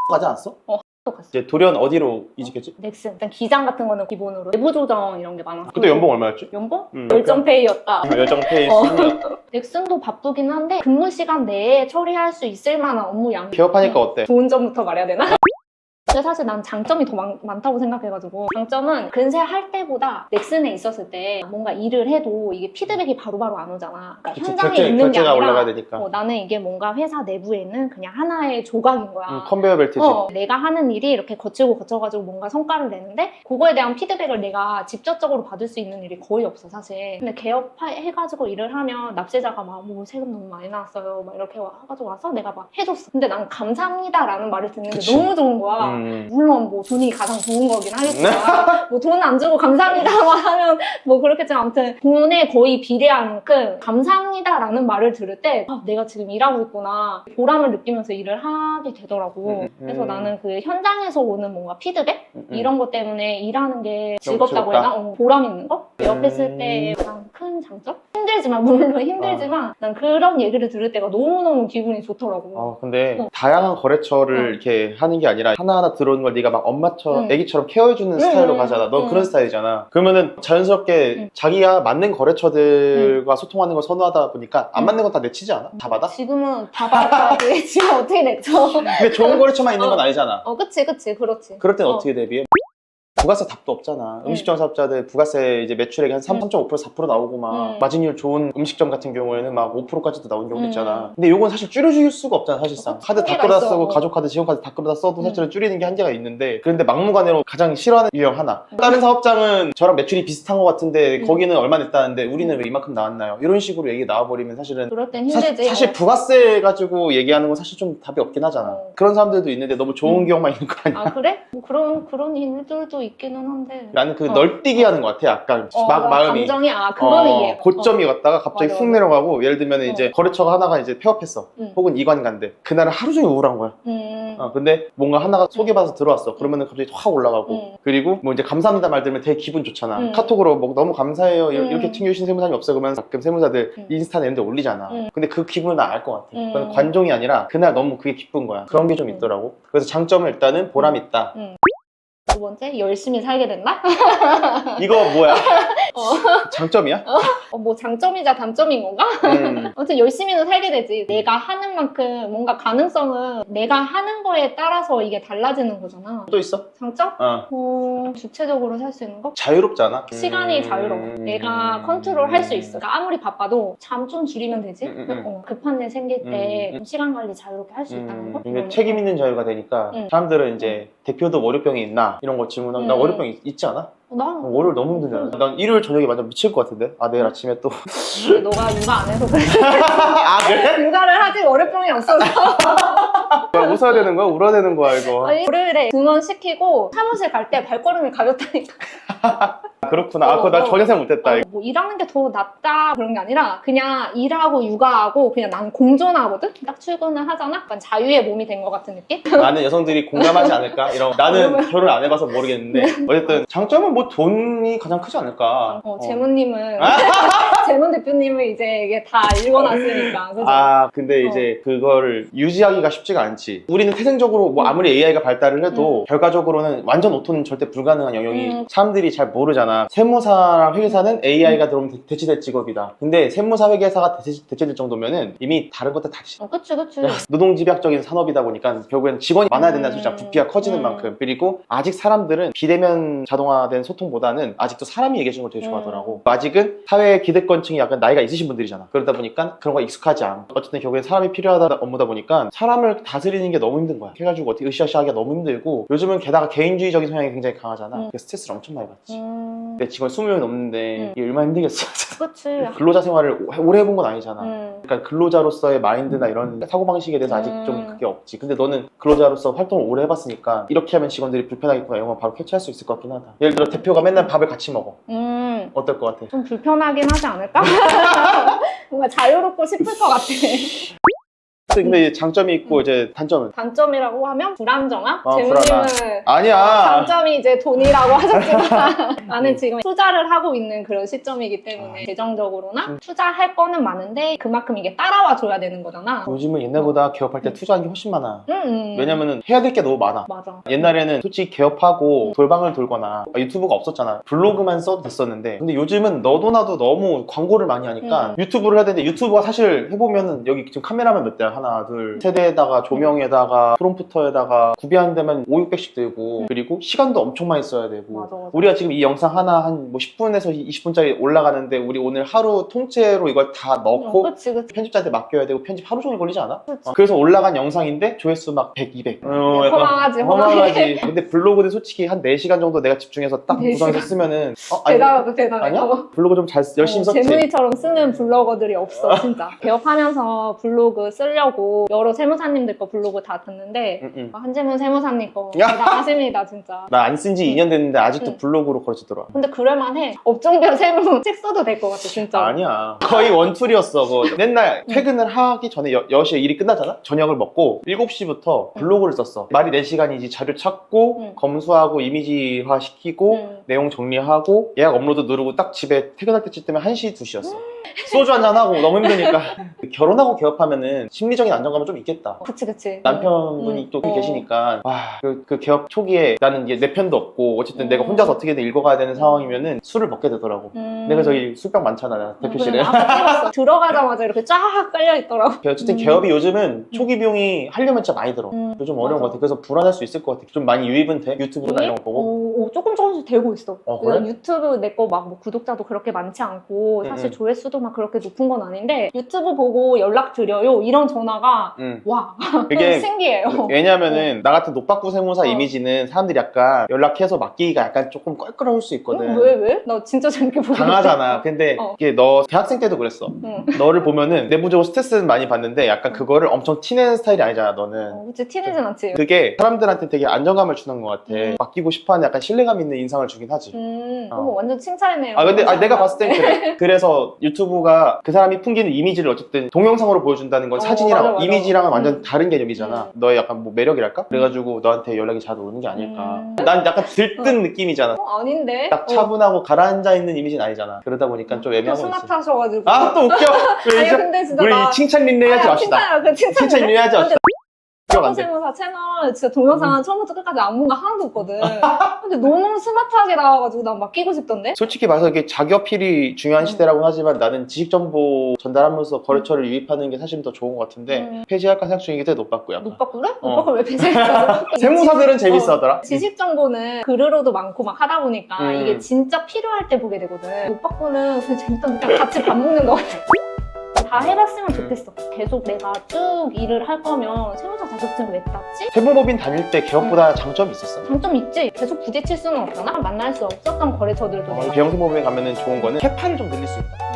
가지 않았어? 갔어. 이제 돌연 어디로 이직했지? 넥슨. 일단 기장 같은 거는 기본으로 내부 조정 이런 게 많았어. 그때 연봉 얼마였지? 연봉? 열정페이였다. 열정페이 순이었다. 넥슨도 바쁘긴 한데 근무 시간 내에 처리할 수 있을 만한 업무 양이 개업하니까 어때? 좋은 점부터 말해야 되나? 근데 사실 난 장점이 더 많다고 생각해가지고 장점은 근세할 때보다 넥슨에 있었을 때 뭔가 일을 해도 이게 피드백이 바로바로 안 오잖아. 그러니까 현장에 있는 게 결제가 아니라 올라가야 되니까. 나는 이게 뭔가 회사 내부에 있는 그냥 하나의 조각인 거야. 컨베이어 벨트지. 내가 하는 일이 이렇게 거쳐가지고 뭔가 성과를 내는데 그거에 대한 피드백을 내가 직접적으로 받을 수 있는 일이 거의 없어 사실. 근데 개업해가지고 일을 하면 납세자가 막 뭐 세금 너무 많이 나왔어요 막 이렇게 해가지고 와서 내가 막 해줬어. 근데 난 감사합니다라는 말을 듣는 게 그치. 너무 좋은 거야. 물론 뭐 돈이 가장 좋은 거긴 하겠지만 뭐 돈 안 주고 감사합니다만 하면 뭐 그렇겠지만 아무튼 돈에 거의 비례할 만큼 감사합니다라는 말을 들을 때 내가 지금 일하고 있구나 보람을 느끼면서 일을 하게 되더라고. 그래서 나는 그 현장에서 오는 뭔가 피드백 이런 것 때문에 일하는 게 즐겁다고 해야 되나? 보람 있는 거? 개업했을 때 가장 큰 장점? 힘들지만 물론 힘들지만 난 그런 얘기를 들을 때가 너무너무 기분이 좋더라고. 근데 다양한 거래처를 이렇게 하는 게 아니라 하나하나 들어오는 걸 네가 막 엄마처럼 애기처럼 케어해주는 스타일로 가잖아. 넌 그런 스타일이잖아. 그러면은 자연스럽게 자기가 맞는 거래처들과 소통하는 걸 선호하다 보니까 안 맞는 건 다 내치지 않아? 다 받아? 지금은 다 받아. 지금 어떻게 냈죠? 근데 좋은 거래처만 있는 건 아니잖아. 그치 그렇지. 그럴 땐 어떻게 대비해? 부가세 답도 없잖아. 음식점 사업자들 부가세 이제 매출액이 한 3.5% 4% 나오고 막 마진율 좋은 음식점 같은 경우에는 막 5%까지도 나온 경우도 있잖아. 근데 요건 사실 줄여줄 수가 없잖아 사실상. 카드 다 끌어다 쓰고 가족카드 지원카드 다 끌어다 써도 사실은 줄이는 게 한계가 있는데 그런데 막무가내로 가장 싫어하는 유형 하나. 다른 사업장은 저랑 매출이 비슷한 것 같은데 거기는 얼마 냈다는데 우리는 왜 이만큼 나왔나요? 이런 식으로 얘기 나와버리면 사실은 그럴 땐 힘들지. 사실 부가세 가지고 얘기하는 건 사실 좀 답이 없긴 하잖아. 그런 사람들도 있는데 너무 좋은 기억만 있는 거 아니야? 아 그래? 뭐 그런 일들도 있기는 한데 나는 그 널뛰기 하는 것 같아. 약간 막 마음이 감정이 그건 이게 고점이 왔다가 갑자기 맞아, 훅 맞아. 내려가고 예를 들면 이제 거래처가 하나가 이제 폐업했어. 혹은 이관간대. 그날은 하루 종일 우울한 거야. 근데 뭔가 하나가 소개받아서 들어왔어. 그러면은 갑자기 확 올라가고 그리고 뭐 이제 감사합니다 말 들으면 되게 기분 좋잖아. 카톡으로 뭐 너무 감사해요 이렇게 챙겨주신 세무사님이 없어 그러면 가끔 세무사들 인스타나 이런 데 올리잖아. 근데 그 기분을 난 알 것 같아. 그건 관종이 아니라 그날 너무 그게 기쁜 거야. 그런 게 좀 있더라고. 그래서 장점은 일단은 보람 있다. 두 번째, 열심히 살게 된다? 이거 뭐야? 장점이야? 뭐 장점이자 단점인 건가? 아무튼 열심히는 살게 되지. 내가 하는 만큼 뭔가 가능성은 내가 하는 거에 따라서 이게 달라지는 거잖아. 또 있어? 장점? 주체적으로 살 수 있는 거? 자유롭잖아. 시간이 자유로워. 내가 컨트롤 할 수 있어. 그러니까 아무리 바빠도 잠 좀 줄이면 되지? 급한 일 생길 때 시간 관리 자유롭게 할 수 있다는 거? 근데 책임 있는 자유가 되니까 사람들은 이제 대표도 월요병이 있나? 이런 거 질문하고 나 월요병 있지 않아? 난 월요일 너무 힘들잖아. 난 일요일 저녁에 완전 미칠 것 같은데? 내일 아침에 또 근데 너가 육아 안 해서 그래. 그래? 육아를 하지 월요병이 없어서. 웃어야 되는 거야? 울어야 되는 거야 이거? 아니, 월요일에 등원 시키고 사무실 갈 때 발걸음이 가볍다니까. 그렇구나. 그거 난 전혀 생각 못했다. 뭐 일하는 게 더 낫다 그런 게 아니라 그냥 일하고 육아하고 그냥 나는 공존하거든? 딱 출근을 하잖아? 약간 자유의 몸이 된 것 같은 느낌? 많은 여성들이 공감하지 않을까? 나는 결혼 안 해봐서 모르겠는데 어쨌든 장점은 뭐 돈이 가장 크지 않을까? 재무님은 재무 대표님은 이제 이게 다 읽어놨으니까. 그죠? 근데 이제 그거를 유지하기가 쉽지가 않지. 우리는 태생적으로 뭐 아무리 AI가 발달을 해도 결과적으로는 완전 오토는 절대 불가능한 영역이 사람들이 잘 모르잖아. 세무사랑 회계사는 AI가 들어오면 대체될 직업이다. 근데 세무사 회계사가 대체될 정도면은 이미 다른 것들 다 그치. 노동집약적인 산업이다 보니까 결국엔 직원이 많아야 된다는 소리야. 부피가 커지는 만큼. 그리고 아직 사람들은 비대면 자동화된 소통보다는 아직도 사람이 얘기해주는 걸 되게 좋아하더라고. 아직은 사회 기득권층이 약간 나이가 있으신 분들이잖아. 그러다 보니까 그런 거 익숙하지 않아. 어쨌든 결국엔 사람이 필요하다 업무다 보니까 사람을 다스리는 게 너무 힘든 거야. 해가지고 어떻게 으쌰으쌰 하기가 너무 힘들고 요즘은 게다가 개인주의적인 성향이 굉장히 강하잖아. 그래서 스트레스를 엄청 많이 받지. 내 직원 20명이 넘는데 이게 얼마나 힘들겠어. 그치. 근로자 생활을 오래 해본 건 아니잖아. 그러니까 근로자로서의 마인드나 이런 사고방식에 대해서 아직 좀 그게 없지. 근데 너는 근로자로서 활동을 오래 해봤으니까 이렇게 하면 직원들이 불편하겠구나 이런 거 바로 캐치할 수 있을 것 같긴 하다. 예를 들어 대표가 맨날 밥을 같이 먹어. 어떨 것 같아? 좀 불편하긴 하지 않을까? 뭔가 자유롭고 싶을 것 같아. 근데 이제 장점이 있고 이제 단점은? 단점이라고 하면 불안정함? 불안함. 재무님은 아니야. 장점이 이제 돈이라고 하셨지만 나는 지금 투자를 하고 있는 그런 시점이기 때문에 재정적으로나 투자할 거는 많은데 그만큼 이게 따라와 줘야 되는 거잖아. 요즘은 옛날보다 개업할 때 투자한 게 훨씬 많아. 왜냐면 왜냐면은 해야 될 게 너무 많아. 맞아. 옛날에는 솔직히 개업하고 돌방을 돌거나 유튜브가 없었잖아. 블로그만 써도 됐었는데 근데 요즘은 너도 나도 너무 광고를 많이 하니까 유튜브를 해야 되는데 유튜브가 사실 해보면은 여기 지금 카메라만 몇 대야? 하나 둘 세대에다가 조명에다가 프롬프터에다가 구비하는 데만 500~600씩 들고 그리고 시간도 엄청 많이 써야 되고 맞아. 우리가 지금 이 영상 하나 한 뭐 10분에서 20분짜리 올라가는데 우리 오늘 하루 통째로 이걸 다 넣고 그치. 편집자한테 맡겨야 되고 편집 하루 종일 걸리지 않아? 그치. 그래서 올라간 영상인데 조회수 막 100, 200 허망하지. 허망하지. 근데 블로그는 솔직히 한 4시간 정도 내가 집중해서 딱 4시간? 구성해서 쓰면은 아니, 대단하다 대단해. 아니야? 블로그 좀 잘 열심히 썼지? 재문이처럼 쓰는 블로거들이 없어 진짜. 개업하면서 블로그 쓰려고 여러 세무사님들 거 블로그 다 듣는데 한재문 세무사님 거 야! 대단하십니다 진짜. 나 안 쓴 지 2년 됐는데 아직도 응. 블로그로 걸어지더라. 근데 그럴만해. 업종별 세무 책 써도 될 것 같아 진짜. 아니야. 거의 원툴이었어. 맨날 퇴근을 하기 전에 10시에 일이 끝나잖아? 저녁을 먹고 7시부터 블로그를 썼어. 말이 4시간이지 자료 찾고 검수하고 이미지화 시키고 내용 정리하고 예약 업로드 누르고 딱 집에 퇴근할 때쯤 되면 1시, 2시였어. 소주 한잔하고 너무 힘드니까. 결혼하고 개업하면은 심리적인 안정감은 좀 있겠다. 그치. 남편분이 또 계시니까 와, 그 개업 초기에 나는 이게 내 편도 없고 어쨌든 내가 혼자서 어떻게든 읽어가야 되는 상황이면은 술을 먹게 되더라고. 내가 저기 술병 많잖아 대표실에. 들어가자마자 이렇게 쫙 깔려있더라고. 어쨌든 개업이 요즘은 초기 비용이 하려면 진짜 많이 들어. 요즘 어려운 맞아. 것 같아. 그래서 불안할 수 있을 것 같아. 좀 많이 유입은 돼? 유튜브나 이런 거 보고? 조금씩 되고 있어. 그래? 유튜브 내 거 막 뭐 구독자도 그렇게 많지 않고 사실 조회수도 막 그렇게 높은 건 아닌데 유튜브 보고 연락 드려요 이런 전화가 와 그게 신기해요. 왜냐면은 나 같은 노빠꾸 세무사 이미지는 사람들이 약간 연락해서 맡기기가 약간 조금 껄끄러울 수 있거든. 왜? 나 진짜 재밌게 보고 강하잖아. 근데 이게 너 대학생 때도 그랬어. 너를 보면은 내부적으로 스트레스는 많이 받는데 약간 그거를 엄청 티내는 스타일이 아니잖아 너는. 그치 티내진 않지. 그게 사람들한테 되게 안정감을 주는 것 같아. 맡기고 싶어하는 약간 신뢰감 있는 인상을 주긴 하지. 어머 완전 칭찬이네요. 근데 내가 봤을 땐 그래. 그래서 유튜브가 그 사람이 풍기는 이미지를 어쨌든 동영상으로 보여준다는 건 사진이랑 맞아. 이미지랑은 완전 다른 개념이잖아. 너의 약간 뭐 매력이랄까? 그래가지고 너한테 연락이 잘 오는 게 아닐까. 난 약간 들뜬 느낌이잖아. 아닌데? 딱 차분하고 가라앉아 있는 이미지는 아니잖아. 그러다 보니까 좀 또 애매한 거 있어. 스마트하셔가지고. 또 웃겨. 아니 근데 진짜 우리 칭찬 린레이 하지 맙시다. 칭찬 린레이 하지 맙시다. 세무사 채널 진짜 동영상 처음부터 끝까지 안무가 하나도 없거든. 근데 너무 스마트하게 나와가지고 난 막 끼고 싶던데? 솔직히 말해서 이게 자기어필이 중요한 시대라고 하지만 나는 지식정보 전달하면서 거래처를 유입하는 게 사실 더 좋은 것 같은데 폐지할까 생각 중이기도 해 노빠꾸야. 노빠꾸를? 노빠꾸를 왜 폐지했어? 세무사들은 재밌어 하더라. 지식 정보는 글으로도 많고 막 하다 보니까 이게 진짜 필요할 때 보게 되거든. 노빠꾸는 그냥 재밌다니까 같이 밥 먹는 거 같아. 다 해봤으면 좋겠어. 계속 내가 쭉 일을 할 거면 세무사 자격증 왜 땄지? 세무법인 다닐 때 개업보다 장점이 있었어. 장점 있지. 계속 부딪힐 수는 없잖아. 만날 수 없었던 거래처들도 내가 비영세법인에 가면은 좋은 거는 캐파를 좀 늘릴 수 있다.